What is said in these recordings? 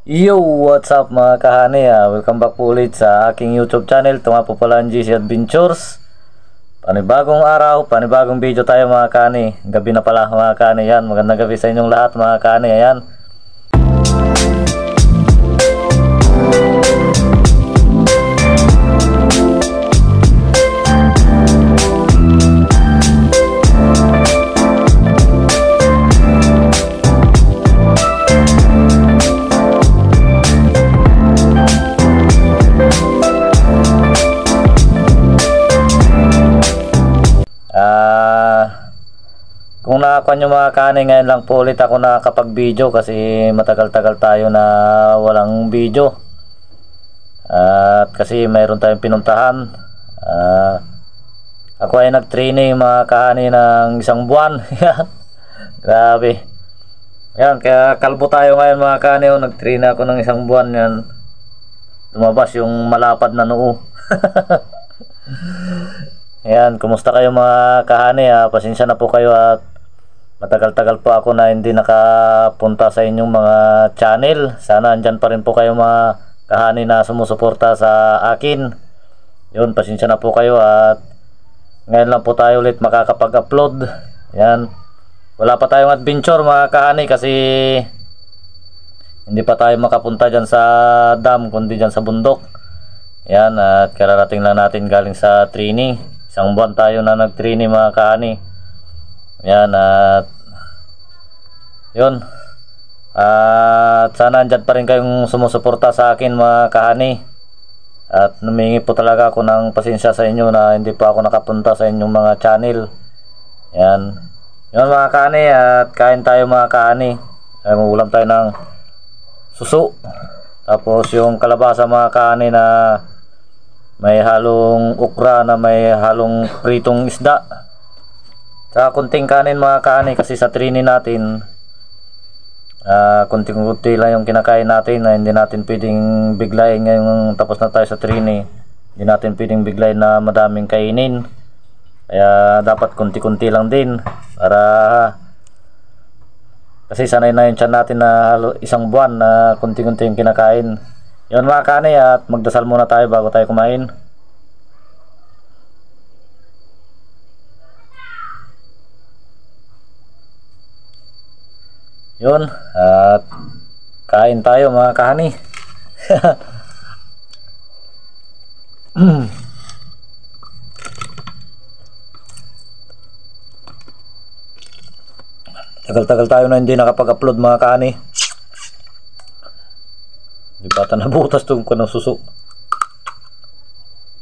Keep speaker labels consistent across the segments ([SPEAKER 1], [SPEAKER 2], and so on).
[SPEAKER 1] Yo, what's up mga kahani, welcome back po ulit sa aking YouTube channel. Ito nga po pala ang GC Adventures. Panibagong araw, panibagong video tayo mga kahani. Gabi na pala mga kahani, yan. Magandang gabi sa inyong lahat mga kahani, ayan. Kung nakakuha nyo mga kani, ngayon lang po ulit ako nakakapag-video kasi matagal-tagal tayo na walang video. At kasi mayroon tayong pinuntahan. Ako ay nag-training mga kani ng isang buwan. Grabe. Yan, kaya kalbo tayo ngayon mga kani. Nag-train ako ng isang buwan. Yan. Lumabas yung malapad na noo. Ayan, kumusta kayo mga kahani? Pasensya na po kayo at matagal-tagal po ako na hindi nakapunta sa inyong mga channel. Sana andyan pa rin po kayo mga kahani na sumusuporta sa akin. Yun, pasensya na po kayo at ngayon lang po tayo ulit makakapag-upload. Ayan, wala pa tayong adventure mga kahani kasi hindi pa tayo makapunta dyan sa dam kundi dyan sa bundok. Ayan, at kararating lang natin galing sa training. Isang buwan tayo na nag-training mga kahani. Yan, at yun. At sana andyan pa rin kayong sumusuporta sa akin mga kahani. At humingi po talaga ako ng pasensya sa inyo na hindi pa ako nakapunta sa inyong mga channel. Yan. Yun mga kahani, at kain tayo mga kahani. Ay, magulam tayo ng suso. Tapos yung kalabasa mga kahani na may halong ukra na may halong pritong isda. Sa kunting kanin mga kaani kasi sa training natin kunting-kunti lang yung kinakain natin na hindi natin pwedeng biglayin ngayong tapos na tayo sa training. Hindi natin pwedeng biglayin na madaming kainin. Kaya dapat kunti-kunti lang din para kasi sanay na yung tiyan natin na isang buwan na kunti-kunti yung kinakain. Yun mga kaani, at magdasal muna tayo bago tayo kumain. Yun, at kain tayo mga kahani. Tagal-tagal tayo na hindi nakapag-upload mga kahani. Di bata nabutas itong kanong suso.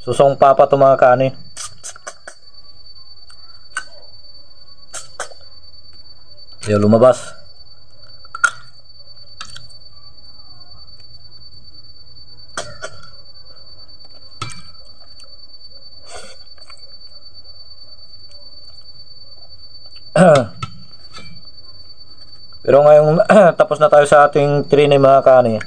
[SPEAKER 1] Susong papa ito mga kani. Ayaw lumabas. Pero ngayong tapos na tayo sa ating training mga kani.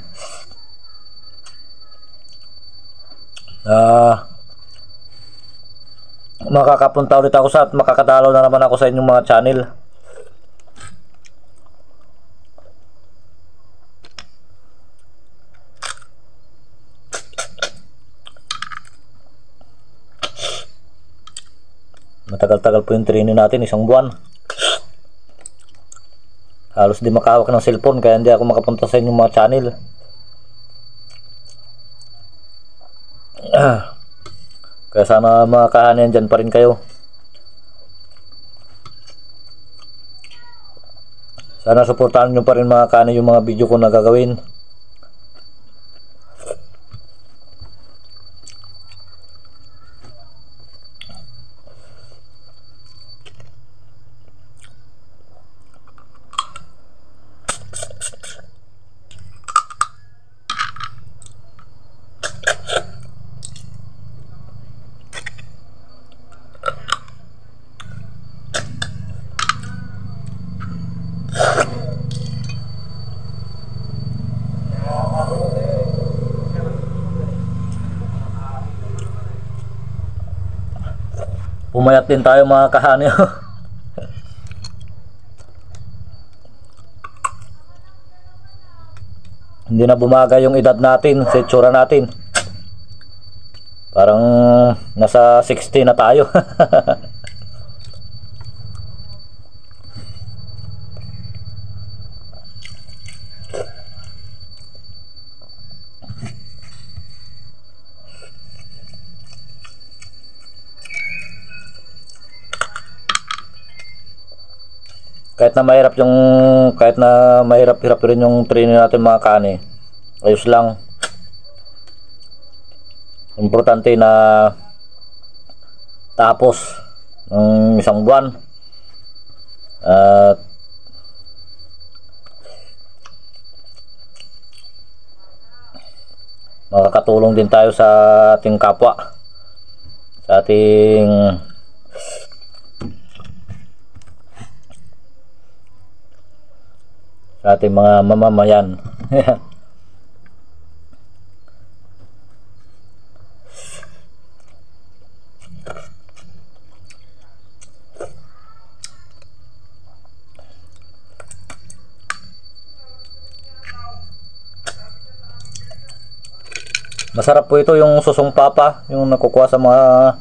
[SPEAKER 1] Makakapunta ulit ako sa at makakadalaw na naman ako sa inyong mga channel. Matagal-tagal po yung training natin, isang buwan. Halos di makahawak ng cellphone kaya hindi ako makapunta sa inyong mga channel. Kaya sana mga kahani dyan pa rin kayo. Sana suportahan nyo pa rin mga kahani yung mga video ko na gagawin. Pumayat din tayo mga kahani. Hindi na bumagay yung edad natin sa itsura natin. Parang nasa 60 na tayo. Kahit na mahirap-hirap rin yung training natin mga kani, ayos lang. Importante na tapos ng isang buwan at makakatulong din tayo sa ating kapwa, sa ating mga mamamayan. Masarap po ito, yung susong papa, yung nakukuha sa mga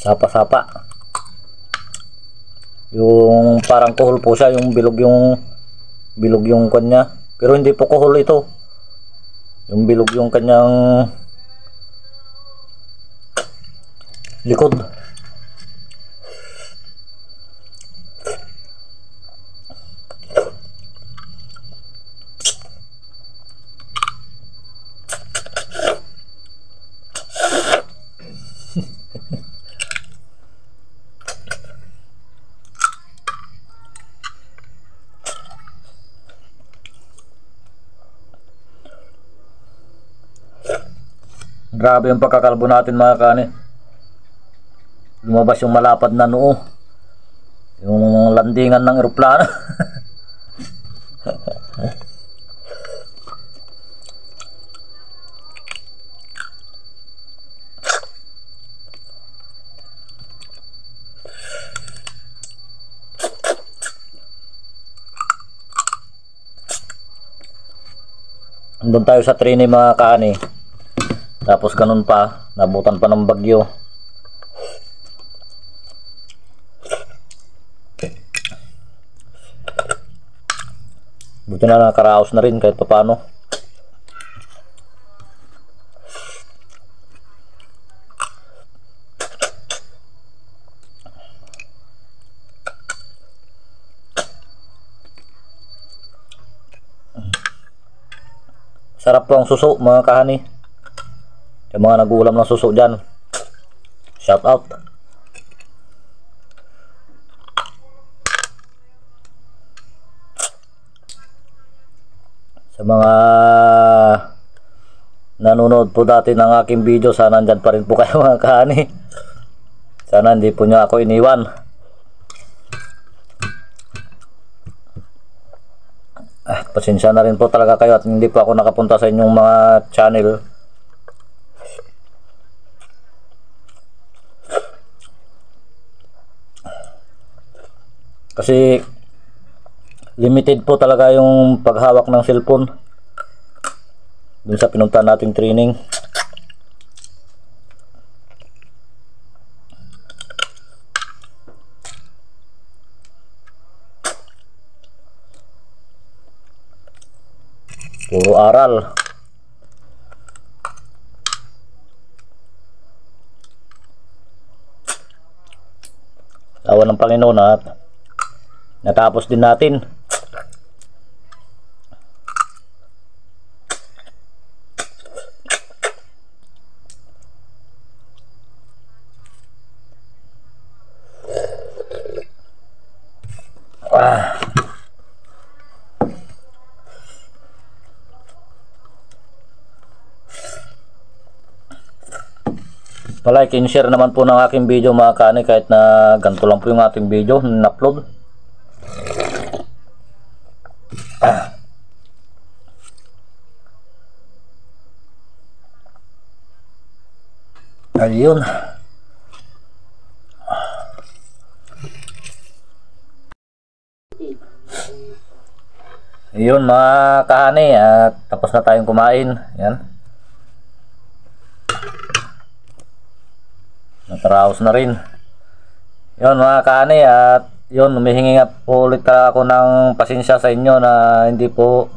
[SPEAKER 1] sapa-sapa. Yung parang kuhol po siya, yung bilog yung kanya. Pero hindi po kuhol ito. Yung bilog yung kanyang likod. Grabe yung pagkakalbo natin mga kani. Lumabas yung malapad na noo, yung landingan ng eroplano. Doon tayo sa training mga kani. Tapos ganun pa, nabutan pa ng bagyo. Buti na nakaraos na rin kahit paano. Sarap po ang suso mga kahani. Yung mga nag-uulam ng suso dyan, shout out. Sa mga nanonood po dati ng aking video, sana nandyan pa rin po kayo mga kahani. Sana hindi po nyo ako iniwan. Pasensya na rin po talaga kayo at hindi po ako nakapunta sa inyong mga channel. Kasi limited po talaga yung paghawak ng cellphone dun sa pinunta nating training. Puro aral. Awa ng Panginoon at natapos din natin. Like and share naman po ng aking video mga kani, kahit na ganito lang po yung ating video na upload. Ayun. Yun mga kahani, at tapos na tayong kumain. Yan. Nataraos na rin. Yun mga kahani, at yun, humihingi nga po ulit ako ng pasensya sa inyo na hindi po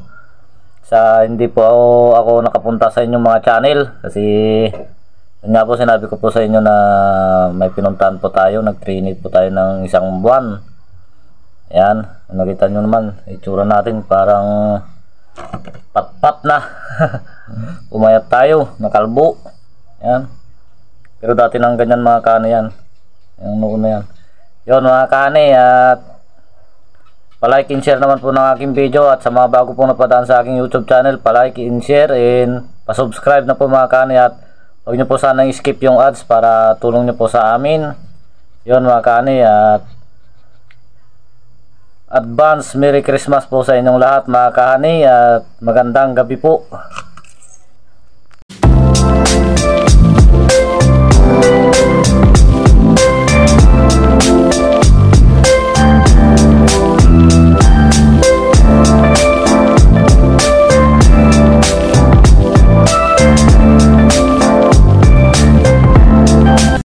[SPEAKER 1] ako nakapunta sa inyong mga channel. Kasi yun nga po, sinabi ko po sa inyo na may pinuntahan po tayo, nag-trainee po tayo ng 1 buwan. Yan, nakita nyo naman itsura natin, parang pat-pat na. Umayat tayo, nakalbo. Yan, pero dati nang ganyan mga kani yan, yung noon na yan. Yun mga kani, at palike and share naman po ng aking video, at sa mga bago pong napadaan sa aking YouTube channel, palike and share and pasubscribe na po mga kani, at huwag nyo po sanang skip yung ads para tulong nyo po sa amin. Yun mga kani, at advance Merry Christmas po sa inyong lahat mga kahani, at magandang gabi po.